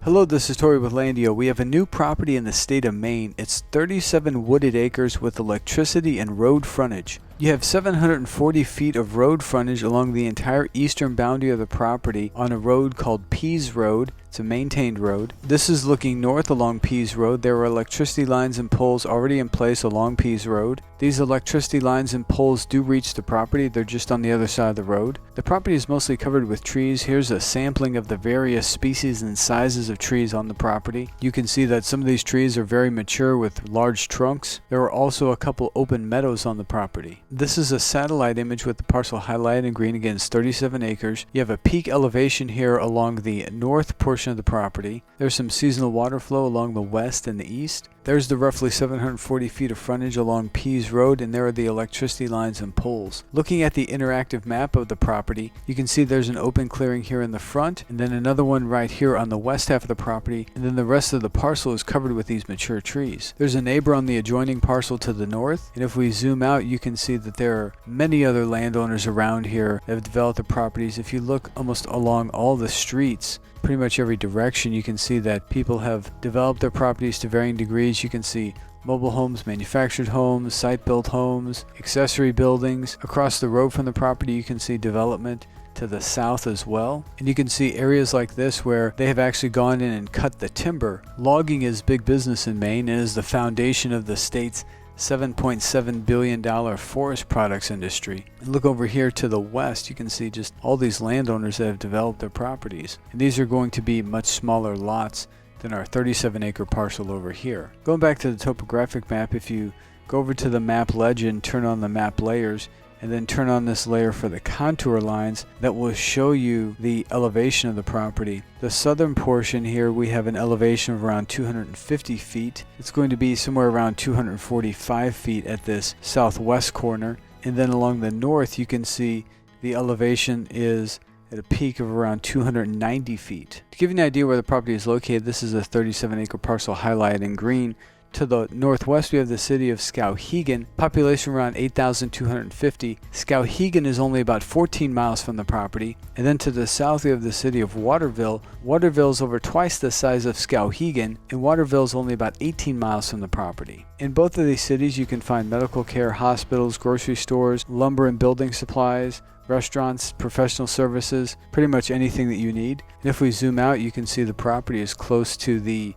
Hello, this is Tori with LANDiO. We have a new property in the state of Maine. It's 37 wooded acres with electricity and road frontage. You have 740 feet of road frontage along the entire eastern boundary of the property on a road called Pease Road. It's a maintained road. This is looking north along Pease Road. There are electricity lines and poles already in place along Pease Road. These electricity lines and poles do reach the property. They're just on the other side of the road. The property is mostly covered with trees. Here's a sampling of the various species and sizes of trees on the property. You can see that some of these trees are very mature with large trunks. There are also a couple open meadows on the property. This is a satellite image with the parcel highlighted in green. Again, it's 37 acres. You have a peak elevation here along the north portion of the property. There's some seasonal water flow along the west and the east. There's the roughly 740 feet of frontage along Pease Road, and there are the electricity lines and poles. Looking at the interactive map of the property, you can see there's an open clearing here in the front, and then another one right here on the west half of the property, and then the rest of the parcel is covered with these mature trees. There's a neighbor on the adjoining parcel to the north, and if we zoom out, you can see that there are many other landowners around here that have developed the properties. If you look almost along all the streets, pretty much every direction, you can see that people have developed their properties to varying degrees. You can see mobile homes, manufactured homes, site-built homes, accessory buildings. Across the road from the property, you can see development to the south as well. And you can see areas like this where they have actually gone in and cut the timber. Logging is big business in Maine and is the foundation of the state's $7.7 billion forest products industry. And look over here to the west, you can see just all these landowners that have developed their properties. And these are going to be much smaller lots than our 37-acre parcel over here. Going back to the topographic map, if you go over to the map legend, turn on the map layers, and then turn on this layer for the contour lines, that will show you the elevation of the property. The southern portion here, we have an elevation of around 250 feet. It's going to be somewhere around 245 feet at this southwest corner. And then along the north, you can see the elevation is at a peak of around 290 feet. To give you an idea where the property is located, this is a 37-acre parcel highlighted in green. To the northwest, we have the city of Skowhegan, population around 8,250. Skowhegan is only about 14 miles from the property. And then to the south, we have the city of Waterville. Waterville is over twice the size of Skowhegan, and Waterville is only about 18 miles from the property. In both of these cities, you can find medical care, hospitals, grocery stores, lumber and building supplies, restaurants, professional services, pretty much anything that you need. And if we zoom out, you can see the property is close to the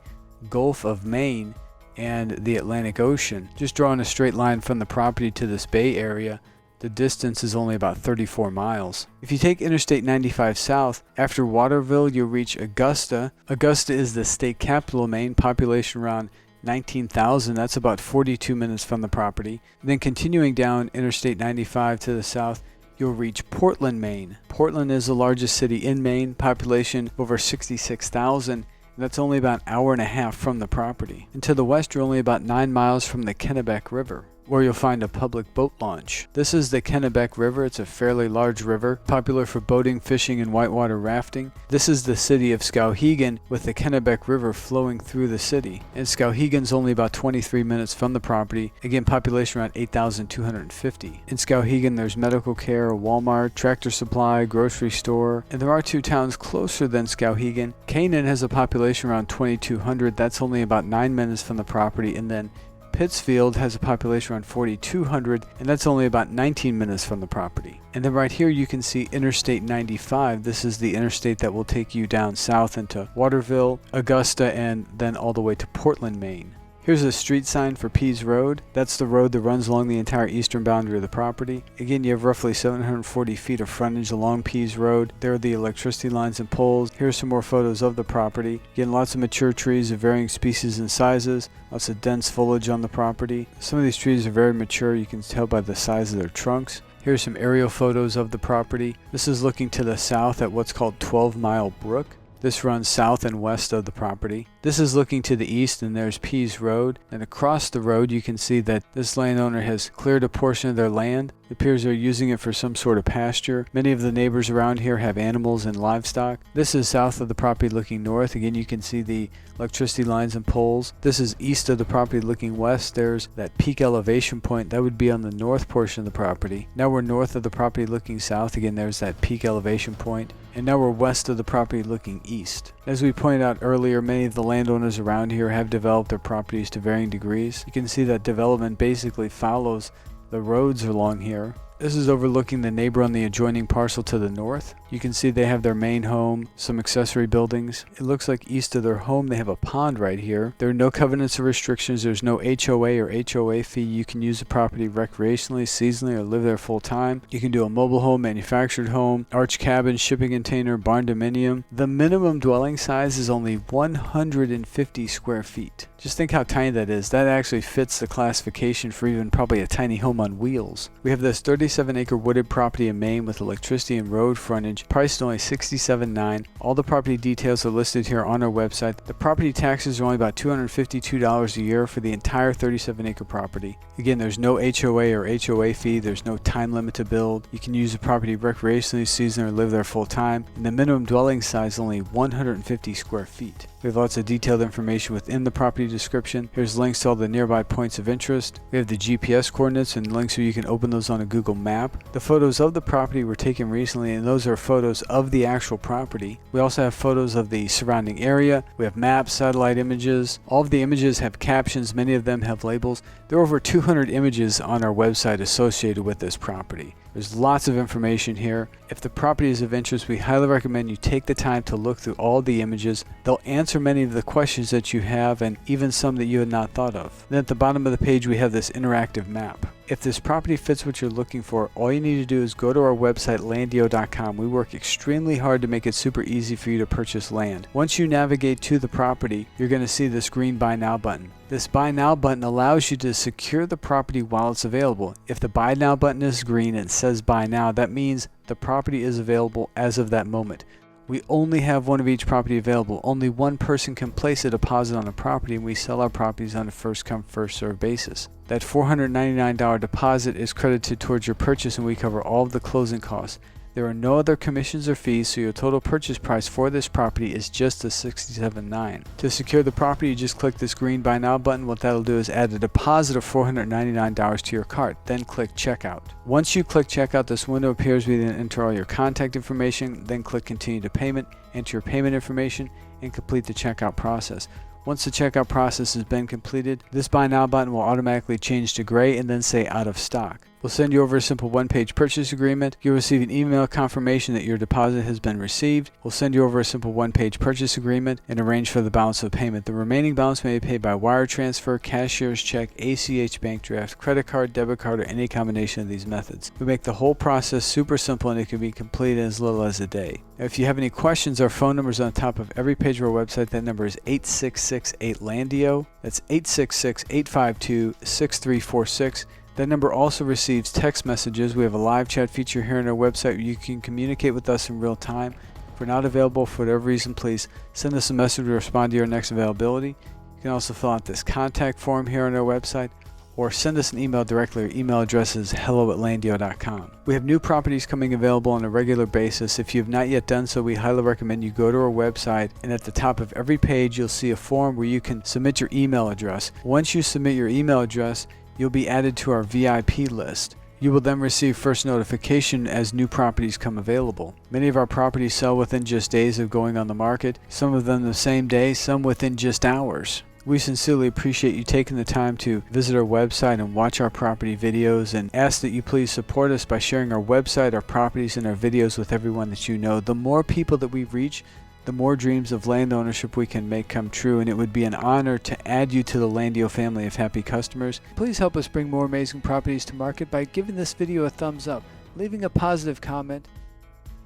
Gulf of Maine and the Atlantic Ocean. Just drawing a straight line from the property to this bay area, the distance is only about 34 miles. If you take Interstate 95 south, after Waterville, you'll reach Augusta. Augusta is the state capital of Maine, population around 19,000. That's about 42 minutes from the property. And then continuing down Interstate 95 to the south, you'll reach Portland, Maine. Portland is the largest city in Maine, population over 66,000. That's only about an hour and a half from the property. And to the west, you're only about 9 miles from the Kennebec River, where you'll find a public boat launch. This is the Kennebec River. It's a fairly large river, popular for boating, fishing, and whitewater rafting. This is the city of Skowhegan, with the Kennebec River flowing through the city. And Skowhegan's only about 23 minutes from the property. Again, population around 8,250. In Skowhegan, there's medical care, a Walmart, tractor supply, grocery store. And there are two towns closer than Skowhegan. Canaan has a population around 2,200. That's only about 9 minutes from the property. And then Pittsfield has a population around 4,200, and that's only about 19 minutes from the property. And then right here you can see Interstate 95. This is the interstate that will take you down south into Waterville, Augusta, and then all the way to Portland, Maine. Here's a street sign for Pease Road. That's the road that runs along the entire eastern boundary of the property. Again, you have roughly 740 feet of frontage along Pease Road. There are the electricity lines and poles. Here's some more photos of the property. Again, lots of mature trees of varying species and sizes. Lots of dense foliage on the property. Some of these trees are very mature. You can tell by the size of their trunks. Here's some aerial photos of the property. This is looking to the south at what's called 12 Mile Brook. This runs south and west of the property. This is looking to the east, and there's Pease Road. And across the road, you can see that this landowner has cleared a portion of their land. It appears they're using it for some sort of pasture. Many of the neighbors around here have animals and livestock. This is south of the property looking north. Again, you can see the electricity lines and poles. This is east of the property looking west. There's that peak elevation point. That would be on the north portion of the property. Now we're north of the property looking south. Again, there's that peak elevation point. And now we're west of the property looking east. As we pointed out earlier, many of the landowners around here have developed their properties to varying degrees. You can see that development basically follows the roads along here. This is overlooking the neighbor on the adjoining parcel to the north. You can see they have their main home, some accessory buildings. It looks like east of their home they have a pond right here. There are no covenants or restrictions. There's no HOA or HOA fee. You can use the property recreationally, seasonally, or live there full time. You can do a mobile home, manufactured home, arch cabin, shipping container, barn dominium. The minimum dwelling size is only 150 square feet. Just think how tiny that is. That actually fits the classification for even probably a tiny home on wheels. We have this 37-acre wooded property in Maine with electricity and road frontage, priced only $67,900. All the property details are listed here on our website. The property taxes are only about $252 a year for the entire 37-acre property. Again, there's no HOA or HOA fee. There's no time limit to build. You can use the property recreationally, seasonally, or live there full time. And the minimum dwelling size is only 150 square feet. We have lots of detailed information within the property description. Here's links to all the nearby points of interest. We have the GPS coordinates and links so you can open those on a Google map. The photos of the property were taken recently, and those are photos of the actual property. We also have photos of the surrounding area. We have maps, satellite images. All of the images have captions. Many of them have labels. There are over 200 images on our website associated with this property. There's lots of information here. If the property is of interest, we highly recommend you take the time to look through all the images. They'll answer many of the questions that you have and even some that you had not thought of. Then at the bottom of the page, we have this interactive map. If this property fits what you're looking for, all you need to do is go to our website, LANDiO.com. We work extremely hard to make it super easy for you to purchase land. Once you navigate to the property, you're going to see this green Buy Now button. This Buy Now button allows you to secure the property while it's available. If the Buy Now button is green and it says Buy Now, that means the property is available as of that moment. We only have one of each property available. Only one person can place a deposit on a property, and we sell our properties on a first-come, first-served basis. That $499 deposit is credited towards your purchase, and we cover all of the closing costs. There are no other commissions or fees, so your total purchase price for this property is just the $67,900. To secure the property, you just click this green Buy Now button. What that'll do is add a deposit of $499 to your cart, then click Checkout. Once you click Checkout, this window appears where you then enter all your contact information, then click Continue to Payment, enter your payment information, and complete the checkout process. Once the checkout process has been completed, this Buy Now button will automatically change to gray and then say Out of Stock. We'll send you over a simple one-page purchase agreement. You'll receive an email confirmation that your deposit has been received. We'll send you over a simple one-page purchase agreement and arrange for the balance of payment. The remaining balance may be paid by wire transfer, cashier's check, ACH bank draft, credit card, debit card, or any combination of these methods. We make the whole process super simple, and it can be completed in as little as a day. Now, if you have any questions, our phone number is on top of every page of our website. That number is 866-8LANDiO. That's 866-852-6346. That number also receives text messages. We have a live chat feature here on our website where you can communicate with us in real time. If we're not available for whatever reason, please send us a message to respond to your next availability. You can also fill out this contact form here on our website, or send us an email directly. Our email address is hello@landio.com. We have new properties coming available on a regular basis. If you have not yet done so, we highly recommend you go to our website, and at the top of every page you'll see a form where you can submit your email address. Once you submit your email address, you'll be added to our VIP list. You will then receive first notification as new properties come available. Many of our properties sell within just days of going on the market, some of them the same day, some within just hours. We sincerely appreciate you taking the time to visit our website and watch our property videos, and ask that you please support us by sharing our website, our properties, and our videos with everyone that you know. The more people that we reach, the more dreams of land ownership we can make come true, and it would be an honor to add you to the LANDiO family of happy customers. Please help us bring more amazing properties to market by giving this video a thumbs up, leaving a positive comment,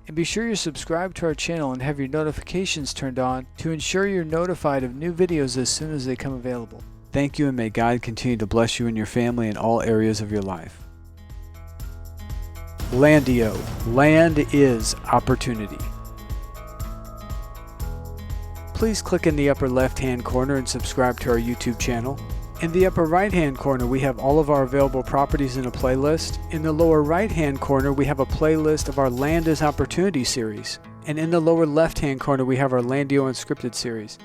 and be sure you're subscribed to our channel and have your notifications turned on to ensure you're notified of new videos as soon as they come available. Thank you, and may God continue to bless you and your family in all areas of your life. LANDiO. Land is opportunity. Please click in the upper left-hand corner and subscribe to our YouTube channel. In the upper right hand corner we have all of our available properties in a playlist. In the lower right hand corner we have a playlist of our Land as Opportunity series. And in the lower left hand corner we have our LANDiO Unscripted series.